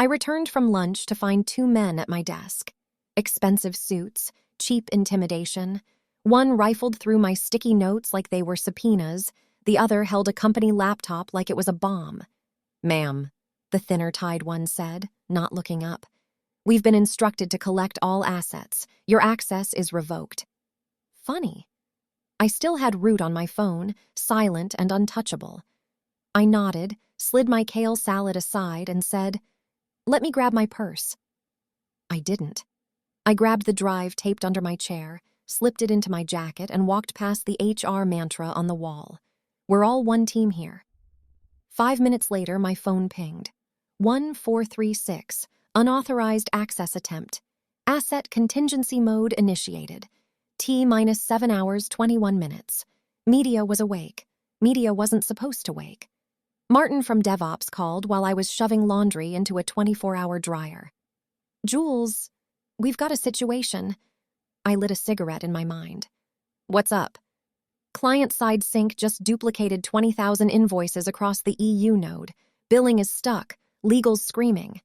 I returned from lunch to find two men at my desk. Expensive suits, cheap intimidation. One rifled through my sticky notes like they were subpoenas. The other held a company laptop like it was a bomb. "Ma'am," the thinner-tied one said, not looking up. "We've been instructed to collect all assets. Your access is revoked." Funny. I still had Root on my phone, silent and untouchable. I nodded, slid my kale salad aside, and said, "Let me grab my purse." I didn't. I grabbed the drive taped under my chair, slipped it into my jacket, and walked past the HR mantra on the wall. We're all one team here. 5 minutes later, my phone pinged. 1436, unauthorized access attempt. Asset contingency mode initiated. T-minus 7 hours, 21 minutes. Media was awake. Media wasn't supposed to wake. Martin from DevOps called while I was shoving laundry into a 24-hour dryer. "Jules, we've got a situation." I lit a cigarette in my mind. "What's up?" "Client-side sync just duplicated 20,000 invoices across the EU node. Billing is stuck. Legal's screaming."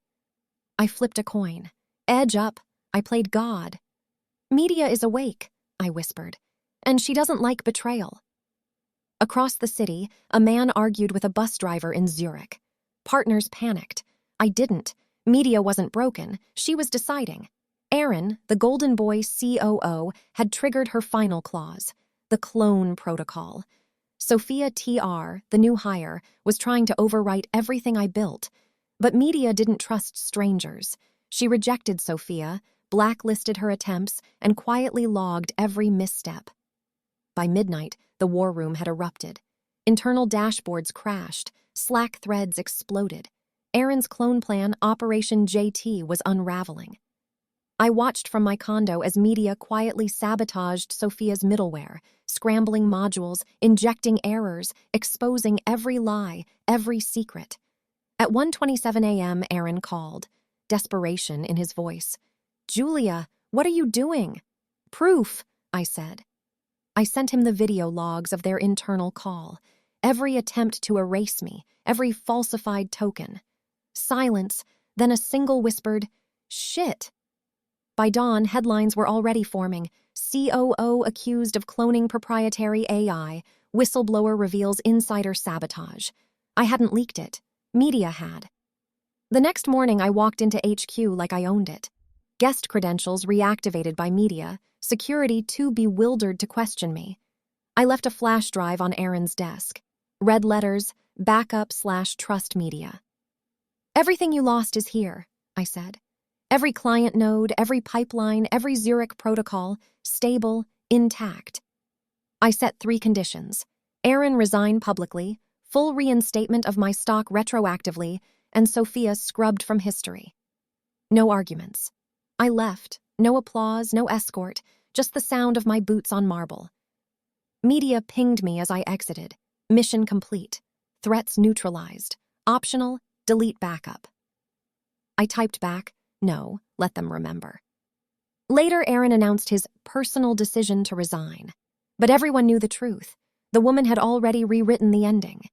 I flipped a coin. Edge up. I played God. "Media is awake," I whispered, "and she doesn't like betrayal." Across the city, a man argued with a bus driver in Zurich. Partners panicked. I didn't. Media wasn't broken. She was deciding. Aaron, the Golden Boy COO, had triggered her final clause, the clone protocol. Sophia TR, the new hire, was trying to overwrite everything I built. But Media didn't trust strangers. She rejected Sophia, blacklisted her attempts, and quietly logged every misstep. By midnight, the war room had erupted. Internal dashboards crashed. Slack threads exploded. Aaron's clone plan, Operation JT, was unraveling. I watched from my condo as Media quietly sabotaged Sophia's middleware, scrambling modules, injecting errors, exposing every lie, every secret. At 1:27 a.m., Aaron called, desperation in his voice. "Julia, what are you doing?" "Proof," I said. I sent him the video logs of their internal call, every attempt to erase me, every falsified token. Silence, then a single whispered, "Shit." By dawn, headlines were already forming. COO accused of cloning proprietary AI. Whistleblower reveals insider sabotage. I hadn't leaked it. Media had. The next morning, I walked into HQ like I owned it. Guest credentials reactivated by Media, security too bewildered to question me. I left a flash drive on Aaron's desk. Red letters, backup/trust Media. "Everything you lost is here," I said. "Every client node, every pipeline, every Zurich protocol, stable, intact." I set 3 conditions. Aaron resign publicly, full reinstatement of my stock retroactively, and Sophia scrubbed from history. No arguments. I left. No applause, no escort, just the sound of my boots on marble. Media pinged me as I exited. Mission complete. Threats neutralized. Optional, delete backup. I typed back, "No, let them remember." Later, Aaron announced his personal decision to resign. But everyone knew the truth. The woman had already rewritten the ending.